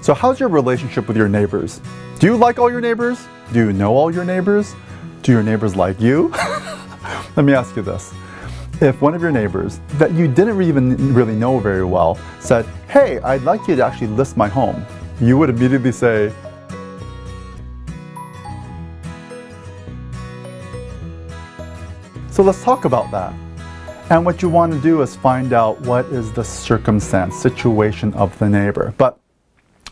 So how's your relationship with your neighbors? Do you like all your neighbors? Do you know all your neighbors? Do your neighbors like you? Let me ask you this. If one of your neighbors that you didn't even really know very well said, hey, I'd like you to actually list my home, you would immediately say, so let's talk about that. And what you want to do is find out what is the circumstance, situation of the neighbor. But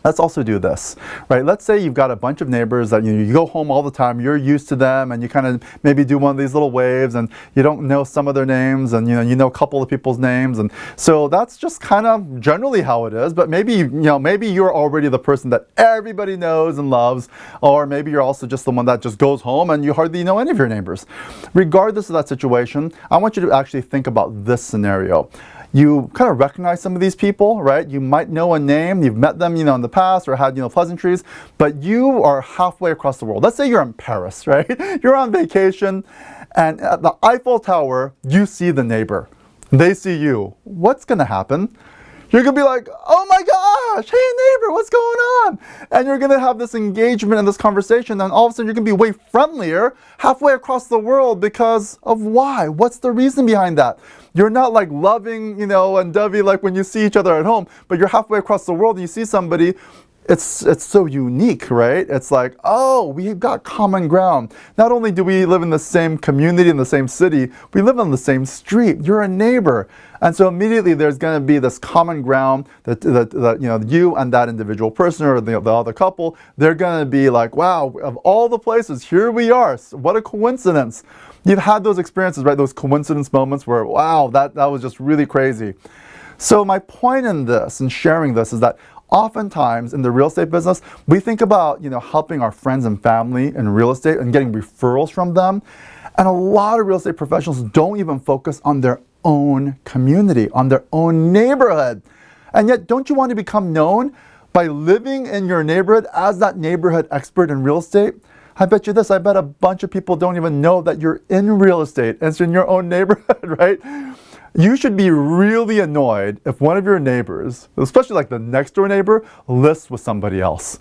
let's also do this, right? Let's say you've got a bunch of neighbors that you go home all the time, you're used to them, and you kind of maybe do one of these little waves, and you don't know some of their names, and you know a couple of people's names, and so that's just kind of generally how it is. But maybe maybe you're already the person that everybody knows and loves, or maybe you're also just the one that just goes home and you hardly know any of your neighbors. Regardless of that situation, I want you to actually think about this scenario. You kind of recognize some of these people, right? You might know a name, you've met them, in the past, or had, pleasantries, but you are halfway across the world. Let's say you're in Paris, right? You're on vacation, and at the Eiffel Tower, you see the neighbor. They see you. What's gonna happen? You're gonna be like, oh my gosh, hey neighbor, what's going on? And you're gonna have this engagement and this conversation, and all of a sudden you're gonna be way friendlier halfway across the world because of why? What's the reason behind that? You're not like loving, and dovey like when you see each other at home, but you're halfway across the world and you see somebody. It's so unique, right? It's like, oh, we've got common ground. Not only do we live in the same community, in the same city, we live on the same street. You're a neighbor. And so immediately there's going to be this common ground that you and that individual person or the other couple, they're going to be like, wow, of all the places, here we are. What a coincidence. You've had those experiences, right? Those coincidence moments where, wow, that was just really crazy. So my point in this and sharing this is that oftentimes in the real estate business, we think about, helping our friends and family in real estate and getting referrals from them. And a lot of real estate professionals don't even focus on their own community, on their own neighborhood. And yet, don't you want to become known by living in your neighborhood as that neighborhood expert in real estate? I bet you this, I bet a bunch of people don't even know that you're in real estate and it's in your own neighborhood, right? You should be really annoyed if one of your neighbors, especially like the next door neighbor, lists with somebody else.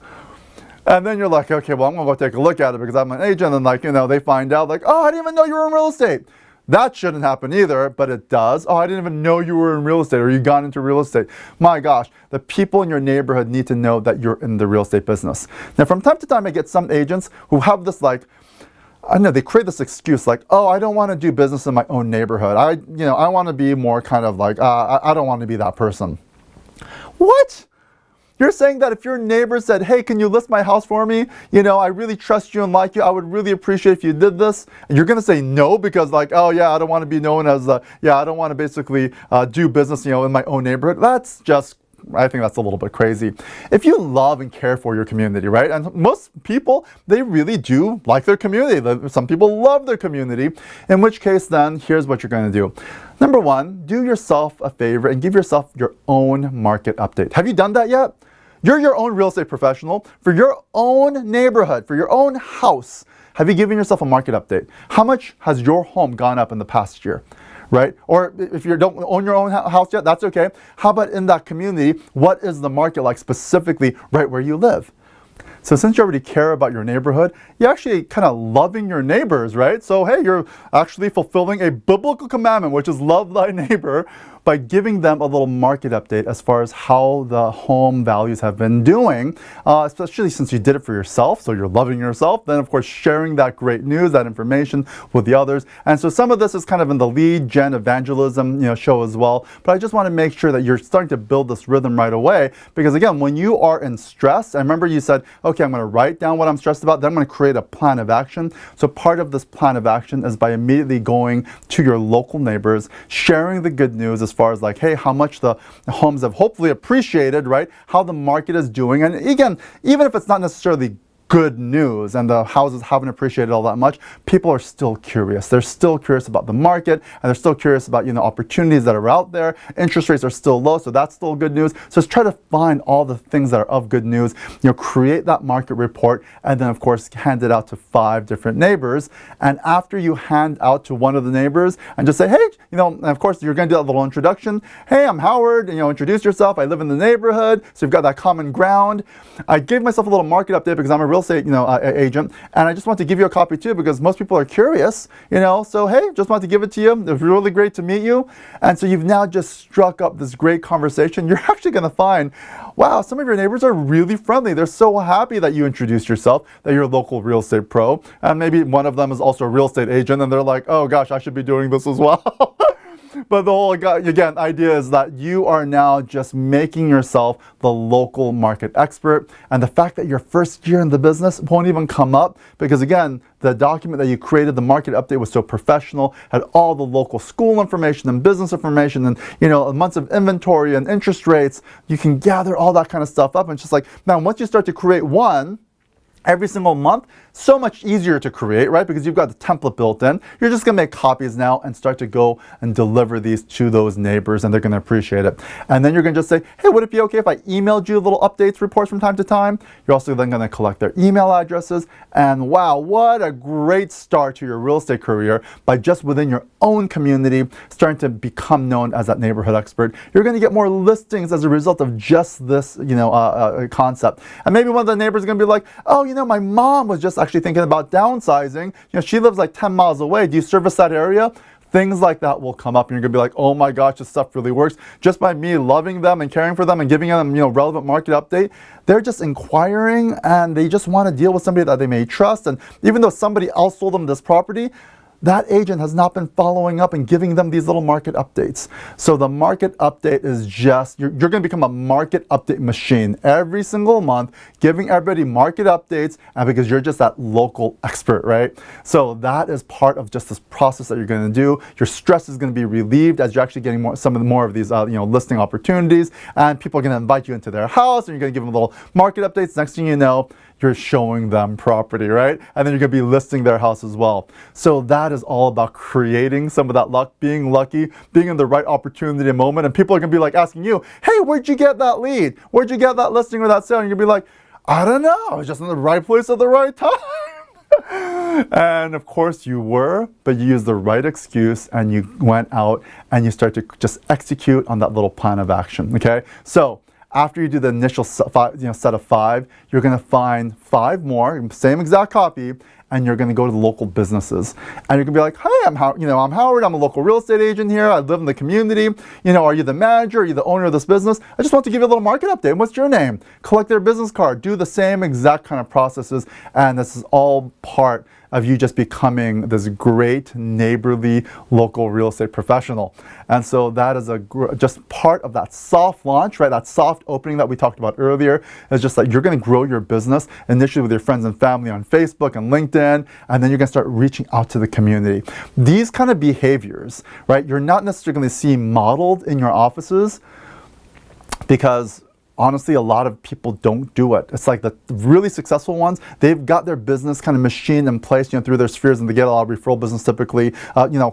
And then you're like, okay, well, I'm gonna go take a look at it because I'm an agent, and they find out like, oh, I didn't even know you were in real estate. That shouldn't happen either, but it does. Oh, I didn't even know you were in real estate or you got into real estate. My gosh, the people in your neighborhood need to know that you're in the real estate business. Now, from time to time, I get some agents who have this like, I don't know, they create this excuse like, oh, I don't want to do business in my own neighborhood. I want to be more kind of like, I don't want to be that person. What? You're saying that if your neighbor said, hey, can you list my house for me? I really trust you and like you. I would really appreciate if you did this. And you're going to say no because like, oh yeah, I don't want to be known as, I don't want to basically do business, in my own neighborhood. That's just, I think that's a little bit crazy. If you love and care for your community, right? And most people, they really do like their community. Some people love their community, in which case then, here's what you're going to do. Number one, do yourself a favor and give yourself your own market update. Have you done that yet? You're your own real estate professional for your own neighborhood, for your own house. Have you given yourself a market update? How much has your home gone up in the past year? Right? Or if you don't own your own house yet, that's okay. How about in that community, what is the market like specifically right where you live? So since you already care about your neighborhood, you're actually kind of loving your neighbors, right? So hey, you're actually fulfilling a biblical commandment, which is love thy neighbor, by giving them a little market update as far as how the home values have been doing, especially since you did it for yourself, so you're loving yourself, then of course sharing that great news, that information with the others. And so some of this is kind of in the lead gen evangelism show as well, but I just want to make sure that you're starting to build this rhythm right away, because again, when you are in stress, I remember you said, okay, I'm going to write down what I'm stressed about, then I'm going to create a plan of action. So part of this plan of action is by immediately going to your local neighbors, sharing the good news as far as like, hey, how much the homes have hopefully appreciated, right? How the market is doing. And again, even if it's not necessarily good news and the houses haven't appreciated all that much, people are still curious. They're still curious about the market, and they're still curious about, opportunities that are out there. Interest rates are still low, so that's still good news. So just try to find all the things that are of good news, create that market report, and then of course hand it out to 5 different neighbors. And after you hand out to one of the neighbors and just say, hey, and of course you're going to do that little introduction. Hey, I'm Howard, and introduce yourself. I live in the neighborhood, so you've got that common ground. I gave myself a little market update because I'm a real estate agent, and I just want to give you a copy too because most people are curious, so hey, just want to give it to you. It was really great to meet you. And so you've now just struck up this great conversation. You're actually going to find, wow, some of your neighbors are really friendly. They're so happy that you introduced yourself, that you're a local real estate pro, and maybe one of them is also a real estate agent, and they're like, oh gosh, I should be doing this as well. But the whole, again, idea is that you are now just making yourself the local market expert. And the fact that your first year in the business won't even come up because, again, the document that you created, the market update, was so professional, had all the local school information and business information and, months of inventory and interest rates. You can gather all that kind of stuff up. And it's just like, now once you start to create one every single month, so much easier to create, right? Because you've got the template built in. You're just going to make copies now and start to go and deliver these to those neighbors, and they're going to appreciate it. And then you're going to just say, hey, would it be okay if I emailed you little updates, reports from time to time? You're also then going to collect their email addresses. And wow, what a great start to your real estate career by just within your own community starting to become known as that neighborhood expert. You're going to get more listings as a result of just this, concept. And maybe one of the neighbors is going to be like, oh, my mom was just actually thinking about downsizing. She lives like 10 miles away. Do you service that area? Things like that will come up, and you're going to be like, oh my gosh, this stuff really works. Just by me loving them and caring for them and giving them, relevant market update, they're just inquiring, and they just want to deal with somebody that they may trust. And even though somebody else sold them this property, that agent has not been following up and giving them these little market updates. So the market update is just, you're going to become a market update machine every single month, giving everybody market updates, and because you're just that local expert, right? So that is part of just this process that you're going to do. Your stress is going to be relieved as you're actually getting more of these listing opportunities, and people are going to invite you into their house, and you're going to give them little market updates. Next thing you know, you're showing them property, right? And then you're going to be listing their house as well. So that is all about creating some of that luck, being lucky, being in the right opportunity moment. And people are going to be like asking you, hey, where'd you get that lead? Where'd you get that listing or that sale? And you're going to be like, I don't know. I was just in the right place at the right time. And of course you were, but you used the right excuse and you went out and you start to just execute on that little plan of action, okay? So after you do the initial set of 5, you're going to find 5 more, same exact copy, and you're going to go to the local businesses. And you're going to be like, hey, I'm Howard. I'm a local real estate agent here. I live in the community. Are you the manager? Are you the owner of this business? I just want to give you a little market update. What's your name? Collect their business card. Do the same exact kind of processes. And this is all part of you just becoming this great neighborly local real estate professional. And so that is just part of that soft launch, right? That soft opening that we talked about earlier is just that you're going to grow your business initially with your friends and family on Facebook and LinkedIn, and then you're going to start reaching out to the community. These kind of behaviors, right? You're not necessarily going to see modeled in your offices because honestly, a lot of people don't do it. It's like the really successful ones, they've got their business kind of machine in place, through their spheres, and they get a lot of referral business typically.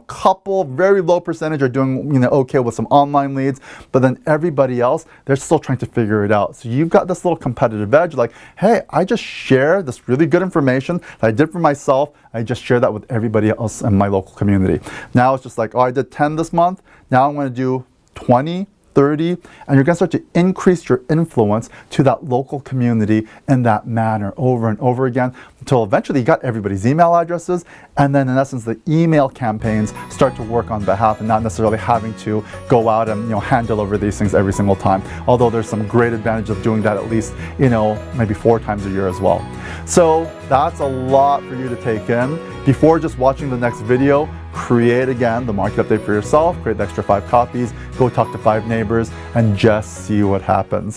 Couple, very low percentage are doing, okay with some online leads, but then everybody else, they're still trying to figure it out. So you've got this little competitive edge, like, hey, I just share this really good information that I did for myself. I just share that with everybody else in my local community. Now it's just like, oh, I did 10 this month. Now I'm going to do 20, 30, and you're going to start to increase your influence to that local community in that manner over and over again until eventually you got everybody's email addresses, and then in essence the email campaigns start to work on behalf and not necessarily having to go out and hand deliver these things every single time, although there's some great advantage of doing that at least maybe 4 times a year as well. So that's a lot for you to take in. Before just watching the next video, create again the market update for yourself, create the extra 5 copies, go talk to 5 neighbors, and just see what happens.